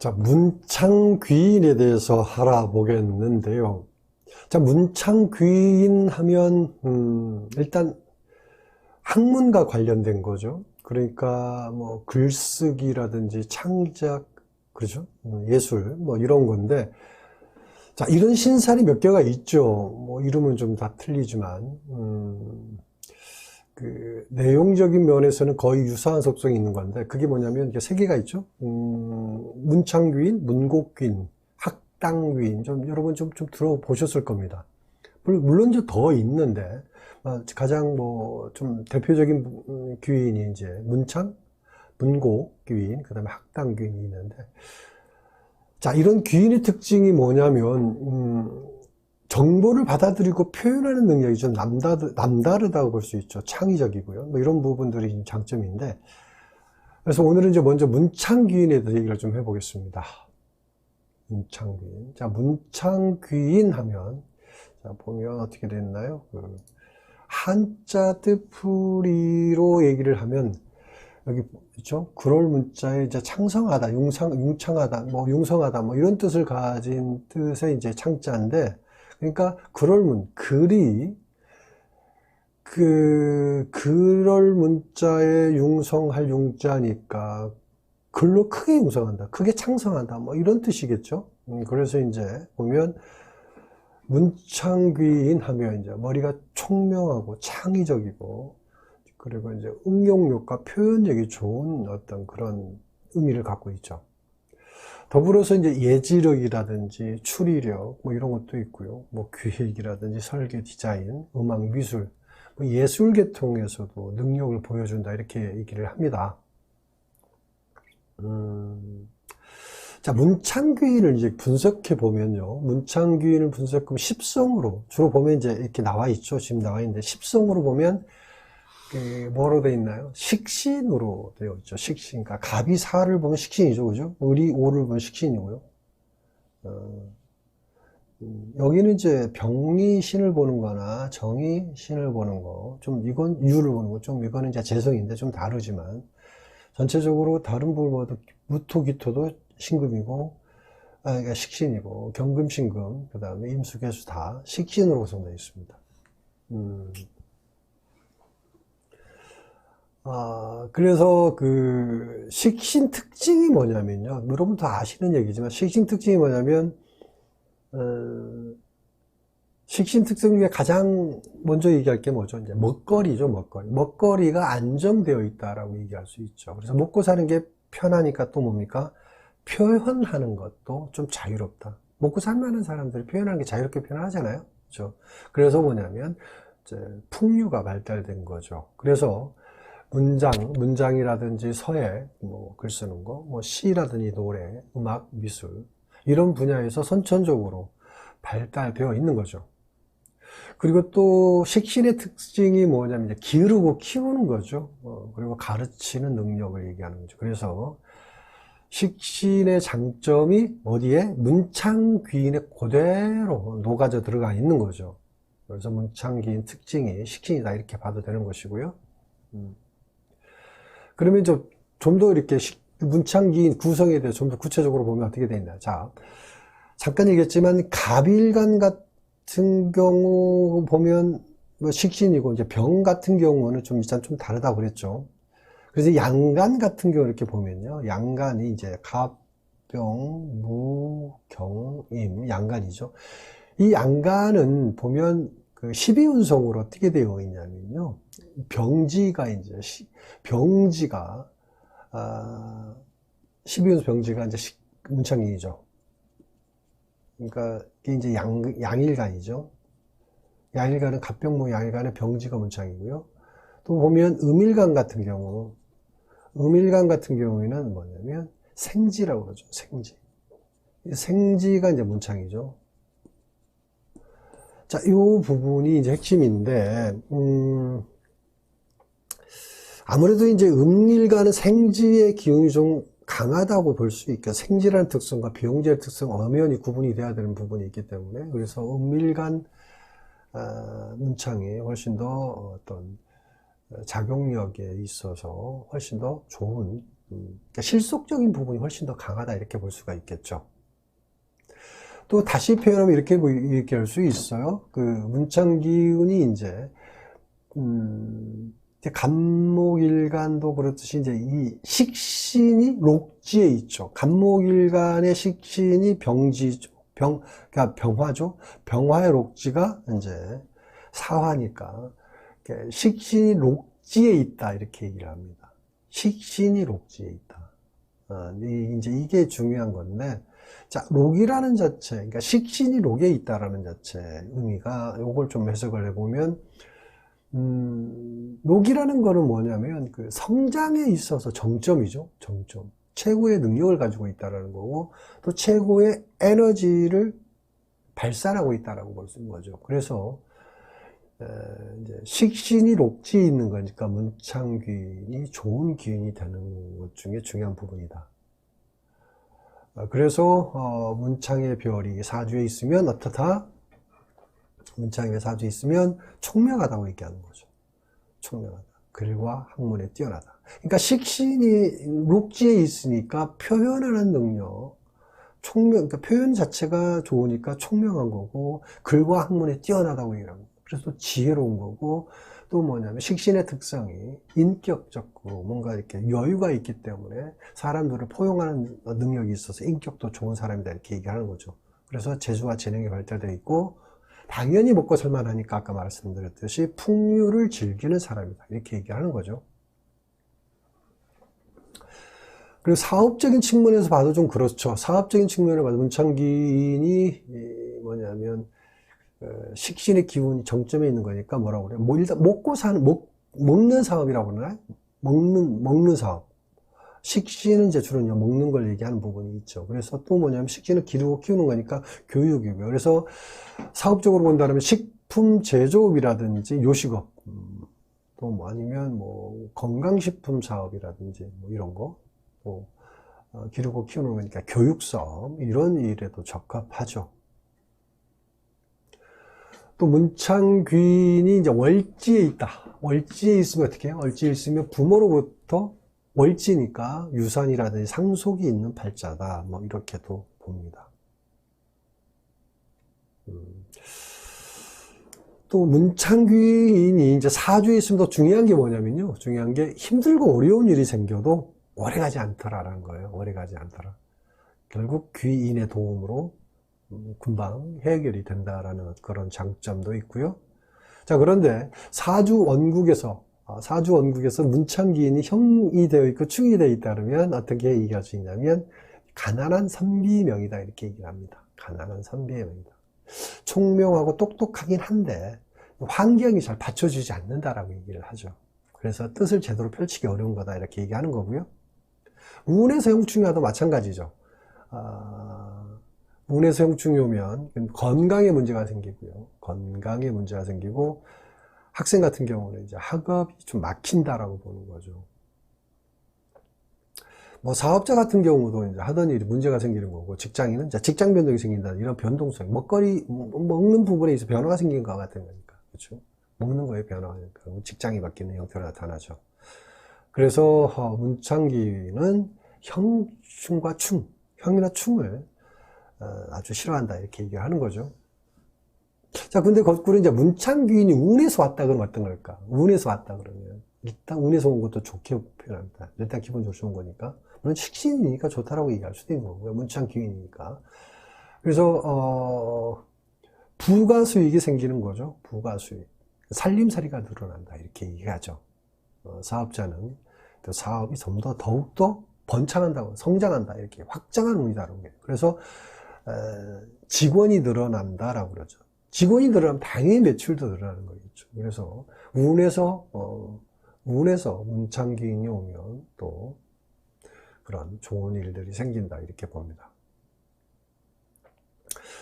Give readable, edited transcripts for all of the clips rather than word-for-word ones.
자, 문창귀인에 대해서 알아보겠는데요. 자, 문창귀인 하면, 일단 학문과 관련된 거죠. 그러니까, 뭐, 글쓰기라든지 창작, 그렇죠? 예술, 뭐, 이런 건데, 자, 이런 신살이 몇 개가 있죠. 뭐, 이름은 좀 다 틀리지만, 내용적인 면에서는 거의 유사한 속성이 있는 건데, 그게 뭐냐면, 이게 세 개가 있죠. 문창귀인, 문곡귀인, 학당귀인. 여러분 좀 들어보셨을 겁니다. 물론 좀 더 있는데, 가장 좀 대표적인 귀인이 이제 문창, 문곡귀인, 그 다음에 학당귀인이 있는데, 자, 이런 귀인의 특징이 뭐냐면, 정보를 받아들이고 표현하는 능력이 좀 남다르다고 볼 수 있죠. 창의적이고요. 뭐 이런 부분들이 장점인데, 그래서 오늘은 이제 먼저 문창귀인에 대해서 얘기를 좀 해보겠습니다. 문창귀인. 자, 문창귀인 하면, 자, 보면 어떻게 됐나요? 한자 뜻풀이로 얘기를 하면, 여기 있죠? 그럴 문자에 이제 창성하다, 융창하다, 뭐 융성하다, 뭐 이런 뜻을 가진 뜻의 이제 창자인데, 그러니까 글이 그럴 문자에 융성할 융자니까 글로 크게 융성한다, 크게 창성한다, 뭐 이런 뜻이겠죠. 그래서 이제 보면 문창귀인 하면 이제 머리가 총명하고 창의적이고, 그리고 이제 응용력과 표현력이 좋은 어떤 그런 의미를 갖고 있죠. 더불어서 이제 예지력이라든지 추리력 뭐 이런 것도 있고요. 뭐 기획이라든지 설계, 디자인, 음악, 미술, 뭐 예술 계통에서도 능력을 보여준다, 이렇게 얘기를 합니다. 자, 문창귀인을 이제 분석해 보면요. 문창귀인을 분석하면 십성으로 주로 보면 이제 이렇게 나와 있죠. 지금 나와 있는데 십성으로 보면 뭐로 되어 있나요? 식신으로 되어 있죠. 식신. 그러니까 갑이 사를 보면 식신이죠. 그죠? 을이 오를 보면 식신이고요. 여기는 이제 병이 신을 보는 거나 정이 신을 보는 거, 좀 이건 유를 보는 거, 좀 이거는 이제 재성인데 좀 다르지만, 전체적으로 다른 부분보다 무토, 기토도 신금이고, 그러니까 식신이고, 경금, 신금, 그 다음에 임수, 개수 다 식신으로 구성되어 있습니다. 그래서 식신 특징이 뭐냐면요. 여러분 다 아시는 얘기지만, 식신 특징이 뭐냐면, 식신 특징 중에 가장 먼저 얘기할 게 뭐죠? 이제 먹거리죠, 먹거리. 먹거리가 안정되어 있다라고 얘기할 수 있죠. 그래서 먹고 사는 게 편하니까 또 뭡니까? 표현하는 것도 좀 자유롭다. 먹고 살만한 사람들이 표현하는 게 자유롭게 표현하잖아요. 그렇죠? 그래서 뭐냐면, 이제 풍류가 발달된 거죠. 그래서 문장이라든지 서예, 뭐 글 쓰는 거, 뭐 시라든지 노래, 음악, 미술, 이런 분야에서 선천적으로 발달되어 있는 거죠. 그리고 또 식신의 특징이 뭐냐면 이제 기르고 키우는 거죠. 그리고 가르치는 능력을 얘기하는 거죠. 그래서 식신의 장점이 어디에? 문창귀인에 그대로 녹아져 들어가 있는 거죠. 그래서 문창귀인 특징이 식신이다, 이렇게 봐도 되는 것이고요. 그러면 좀 더 이렇게 문창귀인 구성에 대해서 좀 더 구체적으로 보면 어떻게 되어 있나. 자, 잠깐 얘기했지만 갑일간 같은 경우 보면 뭐 식신이고, 이제 병 같은 경우는 일단 좀 다르다고 그랬죠. 그래서 양간 같은 경우 이렇게 보면요. 양간이 이제 갑, 병, 무, 경, 임, 양간이죠. 이 양간은 보면 12운성으로 어떻게 되어 있냐면요. 병지가 이제, 병지가, 12운성 병지가 이제 문창귀이죠. 그러니까 이게 이제 양일간이죠. 양일간은 갑병무 양일간의 병지가 문창이고요. 또 보면 음일간 같은 경우에는 뭐냐면 생지라고 그러죠. 생지가 이제 문창이죠. 자, 이 부분이 이제 핵심인데, 아무래도 이제 음일간은 생지의 기운이 좀 강하다고 볼 수 있고, 생지라는 특성과 병지의 특성 엄연히 구분이 돼야 되는 부분이 있기 때문에, 그래서 음일간 문창이 훨씬 더 어떤 작용력에 있어서 훨씬 더 좋은 그러니까 실속적인 부분이 훨씬 더 강하다 이렇게 볼 수가 있겠죠. 또 다시 표현하면 이렇게 할 수 있어요. 그 문창기운이 이제 간목일간도 그렇듯이 이제 이 식신이 록지에 있죠. 간목일간의 식신이 병지죠. 그러니까 병화죠. 병화의 록지가 이제 사화니까 식신이 록지에 있다 이렇게 얘기를 합니다. 식신이 록지에 있다. 이제 이게 중요한 건데, 자, 록이라는 자체, 그러니까 식신이 록에 있다라는 자체 의미가 요걸 좀 해석을 해보면, 록이라는 거는 뭐냐면 그 성장에 있어서 정점이죠. 정점. 최고의 능력을 가지고 있다라는 거고, 또 최고의 에너지를 발산하고 있다라고 볼 수 있는 거죠. 그래서 이제 식신이 록지에 있는 거니까 문창귀인이 좋은 기운이 되는 것 중에 중요한 부분이다. 그래서 문창의 별이 사주에 있으면 어떻다? 문창의 사주에 있으면 총명하다고 얘기하는 거죠. 총명하다. 글과 학문에 뛰어나다. 그러니까 식신이 록지에 있으니까 표현하는 능력, 그러니까 표현 자체가 좋으니까 총명한 거고, 글과 학문에 뛰어나다고 얘기합니다. 그래서 또 지혜로운 거고, 또 뭐냐면 식신의 특성이 인격적으로 뭔가 이렇게 여유가 있기 때문에 사람들을 포용하는 능력이 있어서 인격도 좋은 사람이다 이렇게 얘기하는 거죠. 그래서 재주와 재능이 발달되어 있고, 당연히 먹고 살만하니까 아까 말씀드렸듯이 풍류를 즐기는 사람이다 이렇게 얘기하는 거죠. 그리고 사업적인 측면에서 봐도 좀 그렇죠. 사업적인 측면을 봐도 문창기인이 뭐냐면 식신의 기운이 정점에 있는 거니까 뭐라고 그래요? 일단 먹고 사는 먹는 사업이라고 그러나요? 먹는 사업. 식신은 이제 주로 먹는 걸 얘기하는 부분이 있죠. 그래서 또 뭐냐면 식신을 기르고 키우는 거니까 교육이고요. 그래서 사업적으로 본다면 식품 제조업이라든지 요식업, 또 뭐 아니면 뭐 건강식품 사업이라든지 뭐 이런 거, 또 기르고 키우는 거니까 교육사업 이런 일에도 적합하죠. 또 문창귀인이 이제 월지에 있다. 월지에 있으면 어떻게 해요? 월지에 있으면 부모로부터 월지니까 유산이라든지 상속이 있는 팔자다. 뭐 이렇게도 봅니다. 또 문창귀인이 이제 사주에 있으면 더 중요한 게 뭐냐면요. 중요한 게 힘들고 어려운 일이 생겨도 오래가지 않더라라는 거예요. 오래가지 않더라. 결국 귀인의 도움으로 금방 해결이 된다라는 그런 장점도 있고요. 자, 그런데 사주 원국에서 문창기인이 형이 되어 있고 충이 되어 있다 그러면 어떻게 얘기할 수 있냐면 가난한 선비명이다 이렇게 얘기를 합니다. 가난한 선비의 명이다. 총명하고 똑똑하긴 한데 환경이 잘 받쳐주지 않는다라고 얘기를 하죠. 그래서 뜻을 제대로 펼치기 어려운 거다 이렇게 얘기하는 거고요. 운에서 형충이와도 마찬가지죠. 운에서 형충이 오면 건강에 문제가 생기고요. 건강에 문제가 생기고 학생 같은 경우는 이제 학업이 좀 막힌다라고 보는 거죠. 뭐 사업자 같은 경우도 이제 하던 일이 문제가 생기는 거고, 직장인은 이제 직장 변동이 생긴다는 이런 변동성, 먹는 부분에 있어 변화가 생긴 것 같은 거니까, 그렇죠? 먹는 거에 변화가 되니까 직장이 바뀌는 형태로 나타나죠. 그래서 문창기는 형충과 충, 형이나 충을 아주 싫어한다 이렇게 얘기하는 거죠. 자, 근데 거꾸로 이제 문창귀인이 운에서 왔다 그러면 어떤 걸까? 운에서 왔다 그러면 일단 운에서 온 것도 좋게 표현합니다. 일단 기본적으로 좋은 거니까. 물론 식신이니까 좋다라고 얘기할 수도 있는 거고요. 문창귀인이니까. 그래서 부가수익이 생기는 거죠. 부가수익. 살림살이가 늘어난다 이렇게 얘기하죠. 사업자는 또 사업이 좀 더 더욱더 번창한다고, 성장한다 이렇게 확장한 운이다라는 거예요. 그래서 직원이 늘어난다라고 그러죠. 직원이 늘어나면 당연히 매출도 늘어나는 거겠죠. 그래서 운에서 문창귀인이 오면 또 그런 좋은 일들이 생긴다 이렇게 봅니다.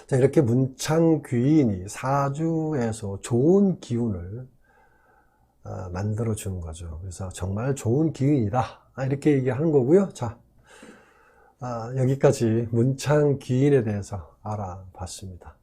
자, 이렇게 문창귀인이 사주에서 좋은 기운을 만들어 주는 거죠. 그래서 정말 좋은 기운이다 이렇게 얘기하는 거고요. 자, 여기까지 문창귀인에 대해서 알아봤습니다.